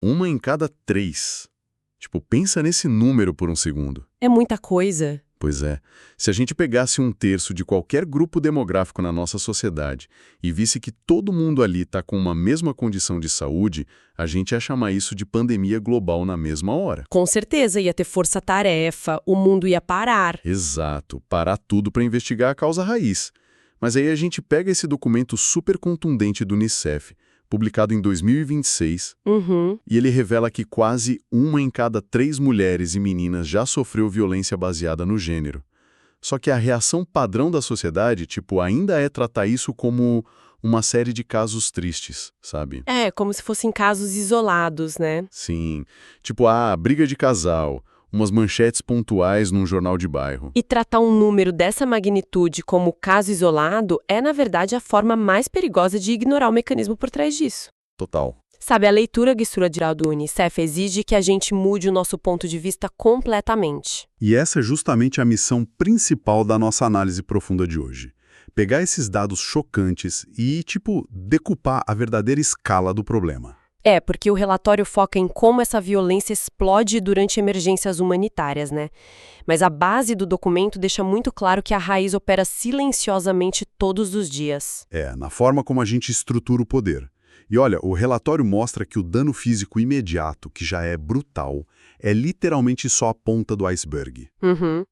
Uma em cada 3. Tipo, pensa nesse número por um segundo. É muita coisa. Pois é, se a gente pegasse um terço de qualquer grupo demográfico na nossa sociedade e visse que todo mundo ali está com uma mesma condição de saúde, a gente ia chamar isso de pandemia global na mesma hora. Com certeza ia ter força-tarefa, o mundo ia parar. Exato, parar tudo para investigar a causa raiz. Mas aí a gente pega esse documento super contundente do Unicef, publicado em 2026, e ele revela que quase uma em cada 3 mulheres e meninas já sofreu violência baseada no gênero. Só que a reação padrão da sociedade, ainda é tratar isso como uma série de casos tristes, sabe? É, como se fossem casos isolados, né? Sim, briga de casal, umas manchetes pontuais num jornal de bairro. E tratar um número dessa magnitude como caso isolado é, na verdade, a forma mais perigosa de ignorar o mecanismo por trás disso. Total. Sabe, a leitura geral do Unicef exige que a gente mude o nosso ponto de vista completamente. E essa é justamente a missão principal da nossa análise profunda de hoje. Pegar esses dados chocantes e, decupar a verdadeira escala do problema. É, porque o relatório foca em como essa violência explode durante emergências humanitárias, né? Mas a base do documento deixa muito claro que a raiz opera silenciosamente todos os dias. É, na forma como a gente estrutura o poder. E olha, o relatório mostra que o dano físico imediato, que já é brutal, é literalmente só a ponta do iceberg.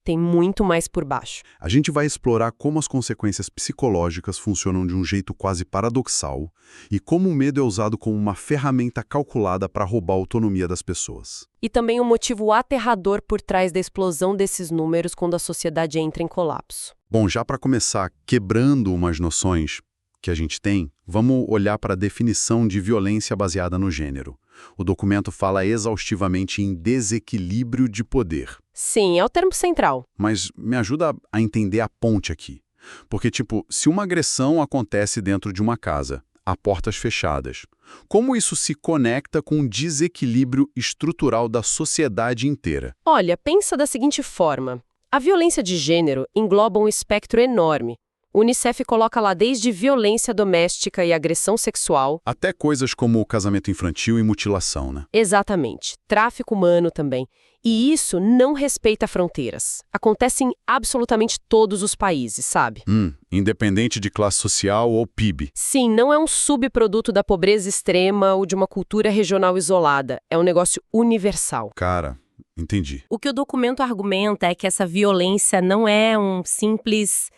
Tem muito mais por baixo. A gente vai explorar como as consequências psicológicas funcionam de um jeito quase paradoxal e como o medo é usado como uma ferramenta calculada para roubar a autonomia das pessoas. E também o motivo aterrador por trás da explosão desses números quando a sociedade entra em colapso. Bom, já para começar quebrando umas noções que a gente tem, vamos olhar para a definição de violência baseada no gênero. O documento fala exaustivamente em desequilíbrio de poder. Sim, é o termo central. Mas me ajuda a entender a ponte aqui. Porque, se uma agressão acontece dentro de uma casa, a portas fechadas, como isso se conecta com o desequilíbrio estrutural da sociedade inteira? Olha, pensa da seguinte forma. A violência de gênero engloba um espectro enorme. O Unicef coloca lá desde violência doméstica e agressão sexual. Até coisas como casamento infantil e mutilação, né? Exatamente. Tráfico humano também. E isso não respeita fronteiras. Acontece em absolutamente todos os países, sabe? Independente de classe social ou PIB. Sim, não é um subproduto da pobreza extrema ou de uma cultura regional isolada. É um negócio universal. Cara, entendi. O que o documento argumenta é que essa violência não é um simples,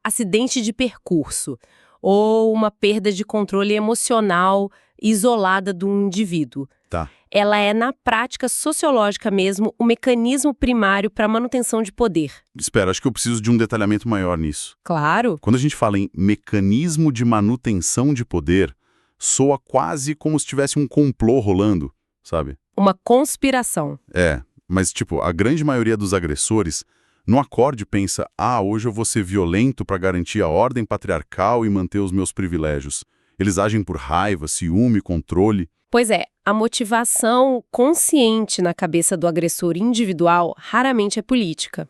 acidente de percurso ou uma perda de controle emocional isolada do indivíduo. Tá. Ela é, na prática sociológica mesmo, o mecanismo primário para a manutenção de poder. Espera, acho que eu preciso de um detalhamento maior nisso. Claro. Quando a gente fala em mecanismo de manutenção de poder, soa quase como se tivesse um complô rolando, sabe? Uma conspiração. É, mas a grande maioria dos agressores no acorde pensa, hoje eu vou ser violento para garantir a ordem patriarcal e manter os meus privilégios. Eles agem por raiva, ciúme, controle. Pois é, a motivação consciente na cabeça do agressor individual raramente é política.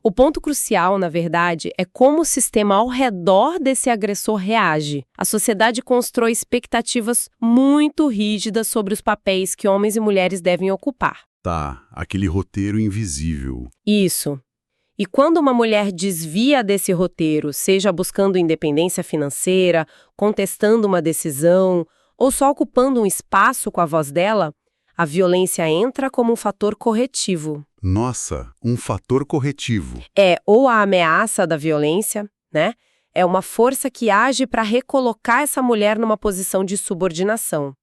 O ponto crucial, na verdade, é como o sistema ao redor desse agressor reage. A sociedade constrói expectativas muito rígidas sobre os papéis que homens e mulheres devem ocupar. Tá, aquele roteiro invisível. Isso. E quando uma mulher desvia desse roteiro, seja buscando independência financeira, contestando uma decisão ou só ocupando um espaço com a voz dela, a violência entra como um fator corretivo. Nossa, um fator corretivo. É ou a ameaça da violência, né? É uma força que age para recolocar essa mulher numa posição de subordinação.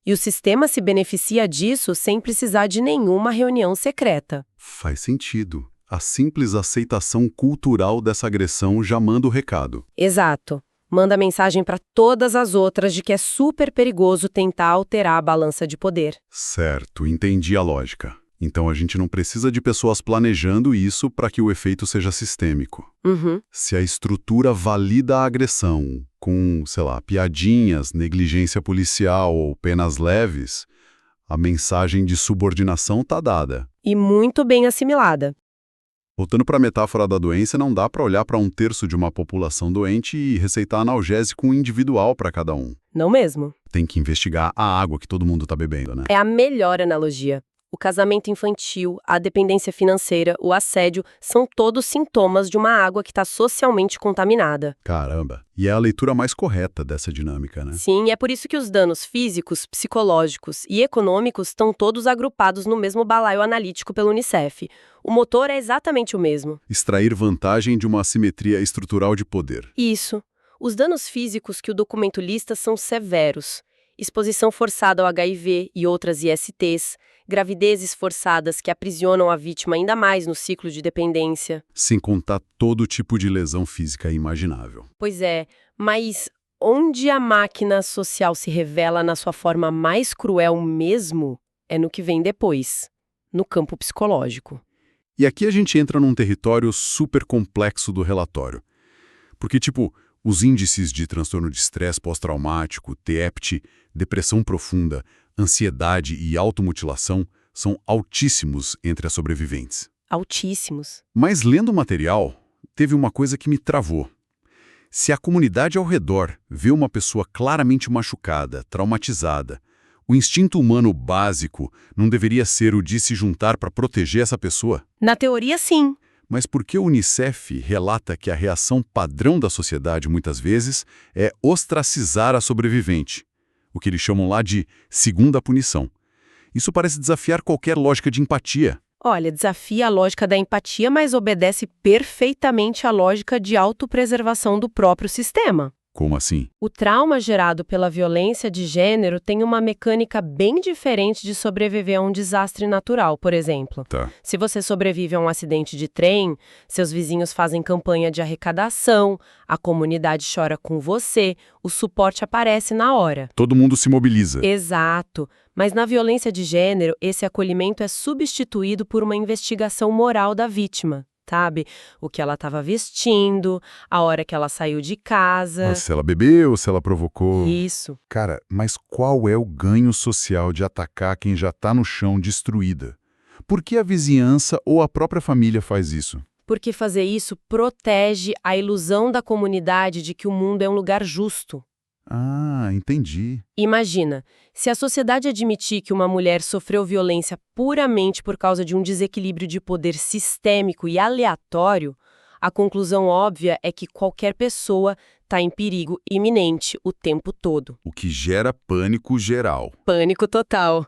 E o sistema se beneficia disso sem precisar de nenhuma reunião secreta. Faz sentido. A simples aceitação cultural dessa agressão já manda o recado. Exato. Manda mensagem para todas as outras de que é super perigoso tentar alterar a balança de poder. Certo, entendi a lógica. Então a gente não precisa de pessoas planejando isso para que o efeito seja sistêmico. Se a estrutura valida a agressão com, piadinhas, negligência policial ou penas leves, a mensagem de subordinação está dada. E muito bem assimilada. Voltando para a metáfora da doença, não dá para olhar para um terço de uma população doente e receitar analgésico individual para cada um. Não mesmo. Tem que investigar a água que todo mundo está bebendo, né? É a melhor analogia. O casamento infantil, a dependência financeira, o assédio, são todos sintomas de uma água que está socialmente contaminada. Caramba! E é a leitura mais correta dessa dinâmica, né? Sim, é por isso que os danos físicos, psicológicos e econômicos estão todos agrupados no mesmo balaio analítico pelo Unicef. O motor é exatamente o mesmo. Extrair vantagem de uma assimetria estrutural de poder. Isso. Os danos físicos que o documento lista são severos. Exposição forçada ao HIV e outras ISTs, gravidezes forçadas que aprisionam a vítima ainda mais no ciclo de dependência. Sem contar todo tipo de lesão física imaginável. Pois é, mas onde a máquina social se revela na sua forma mais cruel mesmo é no que vem depois, no campo psicológico. E aqui a gente entra num território super complexo do relatório. Porque, os índices de transtorno de estresse pós-traumático, TEPT, depressão profunda, ansiedade e automutilação são altíssimos entre as sobreviventes. Altíssimos. Mas lendo o material, teve uma coisa que me travou. Se a comunidade ao redor vê uma pessoa claramente machucada, traumatizada, o instinto humano básico não deveria ser o de se juntar para proteger essa pessoa? Na teoria, sim. Mas por que o Unicef relata que a reação padrão da sociedade, muitas vezes, é ostracizar a sobrevivente, o que eles chamam lá de segunda punição? Isso parece desafiar qualquer lógica de empatia. Olha, desafia a lógica da empatia, mas obedece perfeitamente à lógica de autopreservação do próprio sistema. Como assim? O trauma gerado pela violência de gênero tem uma mecânica bem diferente de sobreviver a um desastre natural, por exemplo. Tá. Se você sobrevive a um acidente de trem, seus vizinhos fazem campanha de arrecadação, a comunidade chora com você, o suporte aparece na hora. Todo mundo se mobiliza. Exato. Mas na violência de gênero, esse acolhimento é substituído por uma investigação moral da vítima. Sabe? O que ela estava vestindo, a hora que ela saiu de casa. Se ela bebeu, se ela provocou... Isso. Cara, mas qual é o ganho social de atacar quem já está no chão destruída? Por que a vizinhança ou a própria família faz isso? Porque fazer isso protege a ilusão da comunidade de que o mundo é um lugar justo. Ah, entendi. Imagina, se a sociedade admitir que uma mulher sofreu violência puramente por causa de um desequilíbrio de poder sistêmico e aleatório, a conclusão óbvia é que qualquer pessoa está em perigo iminente o tempo todo. O que gera pânico geral. Pânico total.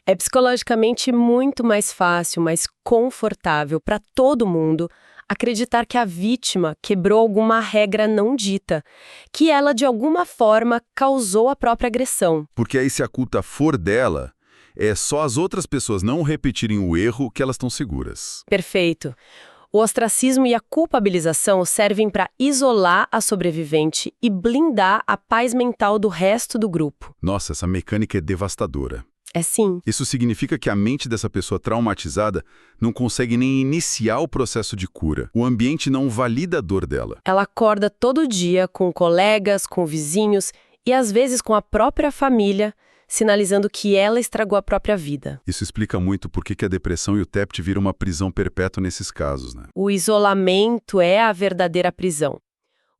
É psicologicamente muito mais fácil, mais confortável para todo mundo acreditar que a vítima quebrou alguma regra não dita, que ela, de alguma forma, causou a própria agressão. Porque aí, se a culpa for dela, é só as outras pessoas não repetirem o erro que elas estão seguras. Perfeito. O ostracismo e a culpabilização servem para isolar a sobrevivente e blindar a paz mental do resto do grupo. Nossa, essa mecânica é devastadora. É sim. Isso significa que a mente dessa pessoa traumatizada não consegue nem iniciar o processo de cura. O ambiente não valida a dor dela. Ela acorda todo dia com colegas, com vizinhos e às vezes com a própria família, sinalizando que ela estragou a própria vida. Isso explica muito por que a depressão e o TEPT viram uma prisão perpétua nesses casos, né? O isolamento é a verdadeira prisão.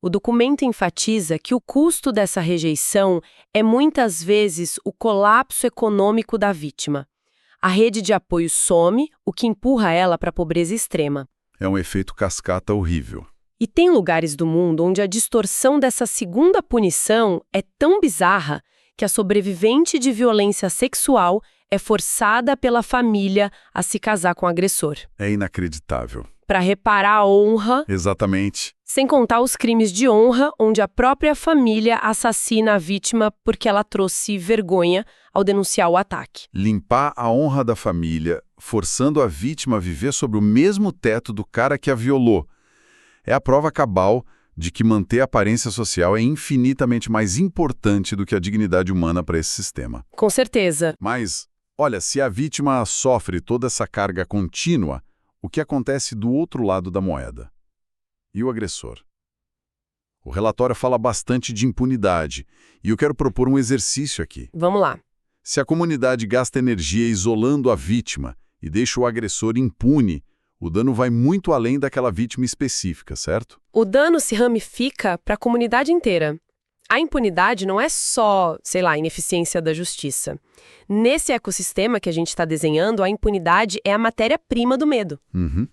O documento enfatiza que o custo dessa rejeição é muitas vezes o colapso econômico da vítima. A rede de apoio some, o que empurra ela para a pobreza extrema. É um efeito cascata horrível. E tem lugares do mundo onde a distorção dessa segunda punição é tão bizarra que a sobrevivente de violência sexual é forçada pela família a se casar com o agressor. É inacreditável. Para reparar a honra. Exatamente. Sem contar os crimes de honra, onde a própria família assassina a vítima porque ela trouxe vergonha ao denunciar o ataque. Limpar a honra da família, forçando a vítima a viver sob o mesmo teto do cara que a violou. É a prova cabal de que manter a aparência social é infinitamente mais importante do que a dignidade humana para esse sistema. Com certeza. Mas, olha, se a vítima sofre toda essa carga contínua, o que acontece do outro lado da moeda? E o agressor? O relatório fala bastante de impunidade, e eu quero propor um exercício aqui. Vamos lá. Se a comunidade gasta energia isolando a vítima e deixa o agressor impune, O dano vai muito além daquela vítima específica, certo? O dano se ramifica para a comunidade inteira. A impunidade não é só, ineficiência da justiça. Nesse ecossistema que a gente está desenhando, a impunidade é a matéria-prima do medo.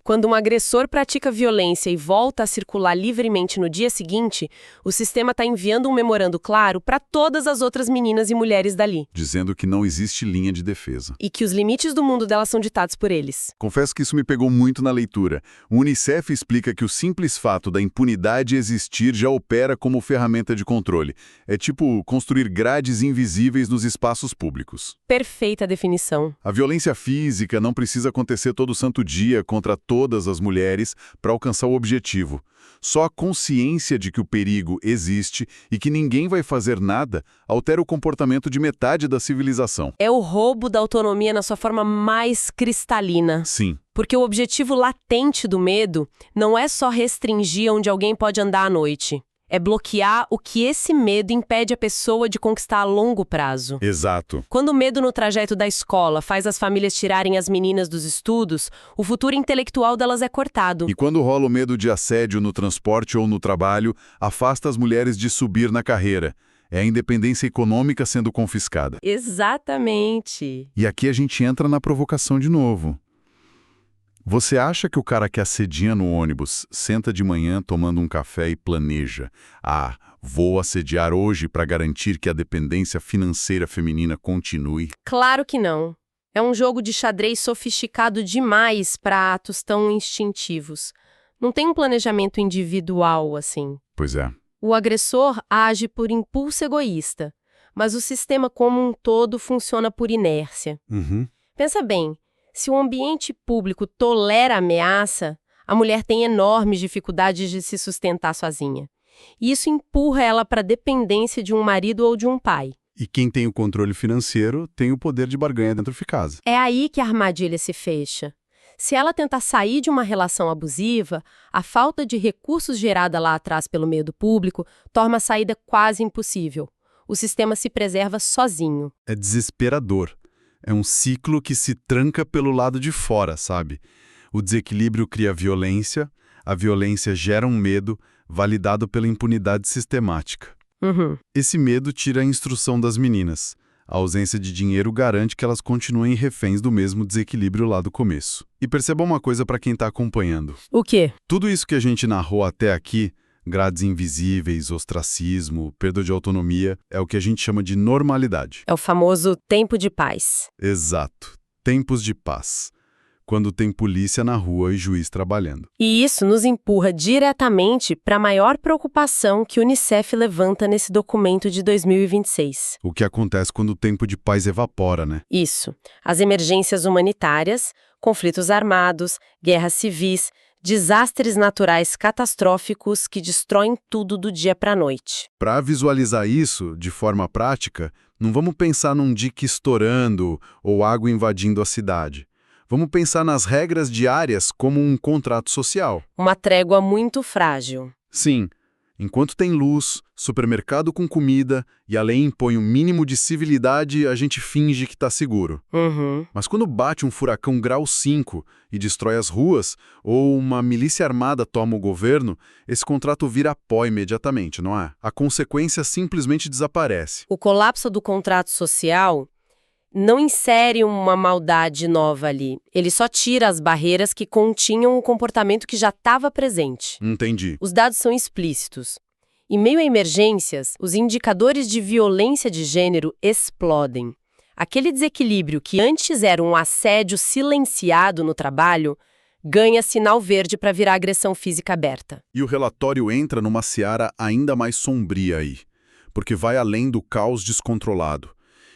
Quando um agressor pratica violência e volta a circular livremente no dia seguinte, o sistema está enviando um memorando claro para todas as outras meninas e mulheres dali. Dizendo que não existe linha de defesa. E que os limites do mundo delas são ditados por eles. Confesso que isso me pegou muito na leitura. O Unicef explica que o simples fato da impunidade existir já opera como ferramenta de controle. É tipo construir grades invisíveis nos espaços públicos. Perfeita definição. A violência física não precisa acontecer todo santo dia contra todas as mulheres para alcançar o objetivo. Só a consciência de que o perigo existe e que ninguém vai fazer nada altera o comportamento de metade da civilização. É o roubo da autonomia na sua forma mais cristalina. Sim. Porque o objetivo latente do medo não é só restringir onde alguém pode andar à noite. É bloquear o que esse medo impede a pessoa de conquistar a longo prazo. Exato. Quando o medo no trajeto da escola faz as famílias tirarem as meninas dos estudos, o futuro intelectual delas é cortado. E quando rola o medo de assédio no transporte ou no trabalho, afasta as mulheres de subir na carreira. É a independência econômica sendo confiscada. Exatamente. E aqui a gente entra na provocação de novo. Você acha que o cara que assedia no ônibus senta de manhã tomando um café e planeja: vou assediar hoje para garantir que a dependência financeira feminina continue? Claro que não. É um jogo de xadrez sofisticado demais para atos tão instintivos. Não tem um planejamento individual assim. Pois é. O agressor age por impulso egoísta, mas o sistema como um todo funciona por inércia. Pensa bem. Se o ambiente público tolera a ameaça, a mulher tem enormes dificuldades de se sustentar sozinha. E isso empurra ela para a dependência de um marido ou de um pai. E quem tem o controle financeiro tem o poder de barganha dentro de casa. É aí que a armadilha se fecha. Se ela tentar sair de uma relação abusiva, a falta de recursos gerada lá atrás pelo medo público torna a saída quase impossível. O sistema se preserva sozinho. É desesperador. É um ciclo que se tranca pelo lado de fora, sabe? O desequilíbrio cria violência, a violência gera um medo, validado pela impunidade sistemática. Esse medo tira a instrução das meninas. A ausência de dinheiro garante que elas continuem reféns do mesmo desequilíbrio lá do começo. E perceba uma coisa para quem está acompanhando. O quê? Tudo isso que a gente narrou até aqui, grades invisíveis, ostracismo, perda de autonomia, é o que a gente chama de normalidade. É o famoso tempo de paz. Exato. Tempos de paz. Quando tem polícia na rua e juiz trabalhando. E isso nos empurra diretamente para a maior preocupação que o Unicef levanta nesse documento de 2026. O que acontece quando o tempo de paz evapora, né? Isso. As emergências humanitárias, conflitos armados, guerras civis, desastres naturais catastróficos que destroem tudo do dia para a noite. Para visualizar isso de forma prática, não vamos pensar num dique estourando ou água invadindo a cidade. Vamos pensar nas regras diárias como um contrato social. Uma trégua muito frágil. Sim. Enquanto tem luz, supermercado com comida e a lei impõe um mínimo de civilidade, a gente finge que está seguro. Mas quando bate um furacão grau 5 e destrói as ruas, ou uma milícia armada toma o governo, esse contrato vira pó imediatamente, não é? A consequência simplesmente desaparece. O colapso do contrato social não insere uma maldade nova ali. Ele só tira as barreiras que continham o comportamento que já estava presente. Entendi. Os dados são explícitos. Em meio a emergências, os indicadores de violência de gênero explodem. Aquele desequilíbrio que antes era um assédio silenciado no trabalho, ganha sinal verde para virar agressão física aberta. E o relatório entra numa seara ainda mais sombria aí, porque vai além do caos descontrolado.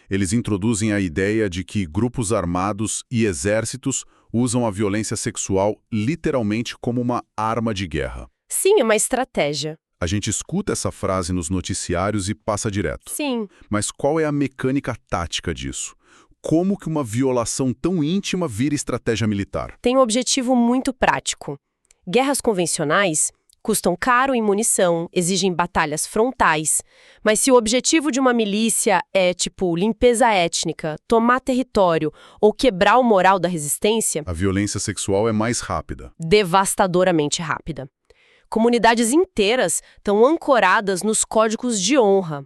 Eles introduzem a ideia de que grupos armados e exércitos usam a violência sexual literalmente como uma arma de guerra. Sim, é uma estratégia. A gente escuta essa frase nos noticiários e passa direto. Sim. Mas qual é a mecânica tática disso? Como que uma violação tão íntima vira estratégia militar? Tem um objetivo muito prático. Guerras convencionais, custam caro em munição, exigem batalhas frontais. Mas se o objetivo de uma milícia é, tipo, limpeza étnica, tomar território ou quebrar o moral da resistência, A violência sexual é mais rápida. devastadoramente rápida. Comunidades inteiras estão ancoradas nos códigos de honra.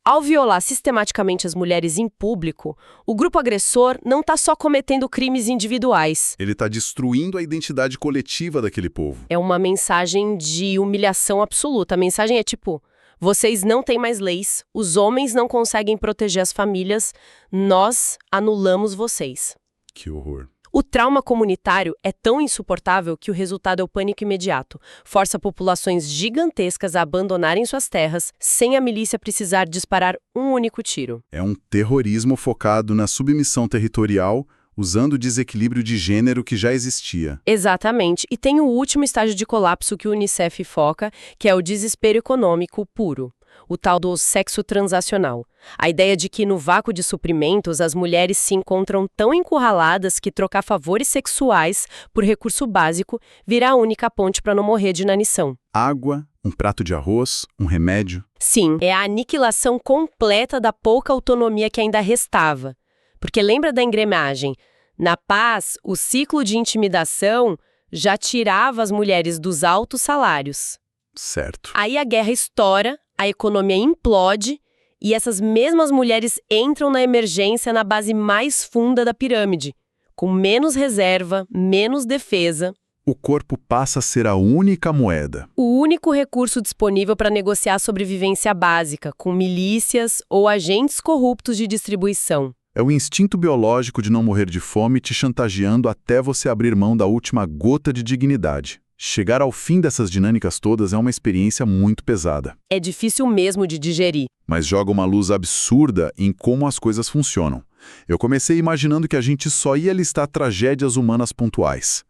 Ao violar sistematicamente as mulheres em público, o grupo agressor não está só cometendo crimes individuais. Ele está destruindo a identidade coletiva daquele povo. É uma mensagem de humilhação absoluta. A mensagem é tipo, vocês não têm mais leis, os homens não conseguem proteger as famílias, nós anulamos vocês. Que horror. O trauma comunitário é tão insuportável que o resultado é o pânico imediato. Força populações gigantescas a abandonarem suas terras sem a milícia precisar disparar um único tiro. É um terrorismo focado na submissão territorial, usando o desequilíbrio de gênero que já existia. Exatamente. E tem o último estágio de colapso que o Unicef foca, que é o desespero econômico puro. O tal do sexo transacional. A ideia de que no vácuo de suprimentos as mulheres se encontram tão encurraladas que trocar favores sexuais por recurso básico vira a única ponte para não morrer de inanição. Água, um prato de arroz, um remédio. Sim, é a aniquilação completa da pouca autonomia que ainda restava. Porque lembra da engrenagem? Na paz, o ciclo de intimidação já tirava as mulheres dos altos salários. Certo. Aí a guerra estoura, a economia implode e essas mesmas mulheres entram na emergência na base mais funda da pirâmide, com menos reserva, menos defesa. O corpo passa a ser a única moeda. O único recurso disponível para negociar a sobrevivência básica, com milícias ou agentes corruptos de distribuição. É o instinto biológico de não morrer de fome te chantageando até você abrir mão da última gota de dignidade. Chegar ao fim dessas dinâmicas todas é uma experiência muito pesada. É difícil mesmo de digerir. Mas joga uma luz absurda em como as coisas funcionam. Eu comecei imaginando que a gente só ia listar tragédias humanas pontuais.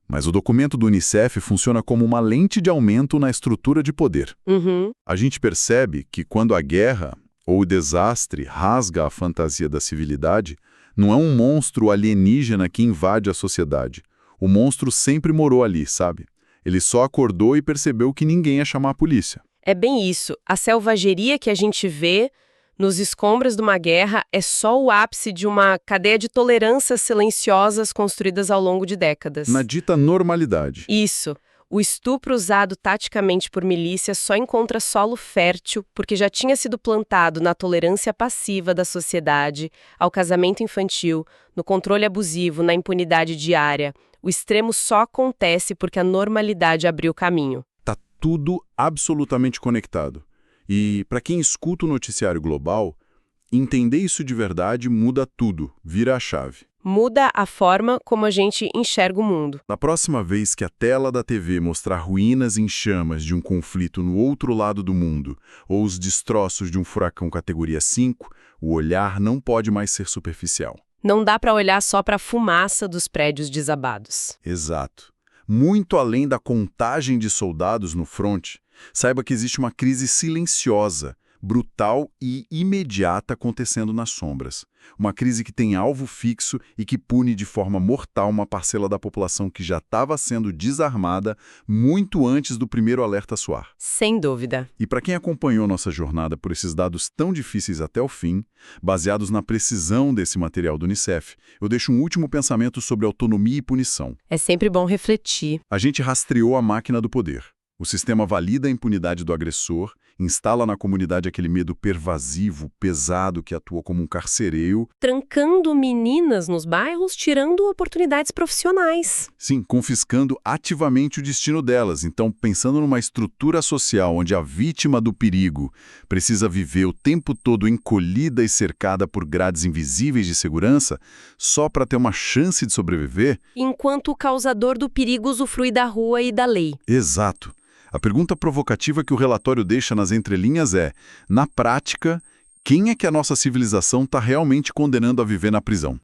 Mas o documento do Unicef funciona como uma lente de aumento na estrutura de poder. A gente percebe que quando a guerra ou o desastre rasga a fantasia da civilidade, não é um monstro alienígena que invade a sociedade. O monstro sempre morou ali, sabe? Ele só acordou e percebeu que ninguém ia chamar a polícia. É bem isso. A selvageria que a gente vê nos escombros de uma guerra é só o ápice de uma cadeia de tolerâncias silenciosas construídas ao longo de décadas. Na dita normalidade. Isso. O estupro usado taticamente por milícias só encontra solo fértil porque já tinha sido plantado na tolerância passiva da sociedade, ao casamento infantil, no controle abusivo, na impunidade diária. O extremo só acontece porque a normalidade abriu caminho. Tá tudo absolutamente conectado. E, para quem escuta o noticiário global, entender isso de verdade muda tudo, vira a chave. Muda a forma como a gente enxerga o mundo. Na próxima vez que a tela da TV mostrar ruínas em chamas de um conflito no outro lado do mundo, ou os destroços de um furacão categoria 5, o olhar não pode mais ser superficial. Não dá para olhar só para a fumaça dos prédios desabados. Exato. Muito além da contagem de soldados no fronte, saiba que existe uma crise silenciosa, brutal e imediata acontecendo nas sombras. Uma crise que tem alvo fixo e que pune de forma mortal uma parcela da população que já estava sendo desarmada muito antes do primeiro alerta soar. Sem dúvida. E para quem acompanhou nossa jornada por esses dados tão difíceis até o fim, baseados na precisão desse material do Unicef, eu deixo um último pensamento sobre autonomia e punição. É sempre bom refletir. A gente rastreou a máquina do poder. O sistema valida a impunidade do agressor, instala na comunidade aquele medo pervasivo, pesado que atua como um carcereio. Trancando meninas nos bairros, tirando oportunidades profissionais. Sim, confiscando ativamente o destino delas. Então, pensando numa estrutura social onde a vítima do perigo precisa viver o tempo todo encolhida e cercada por grades invisíveis de segurança, só para ter uma chance de sobreviver. Enquanto o causador do perigo usufrui da rua e da lei. Exato. A pergunta provocativa que o relatório deixa nas entrelinhas é, na prática, quem é que a nossa civilização está realmente condenando a viver na prisão?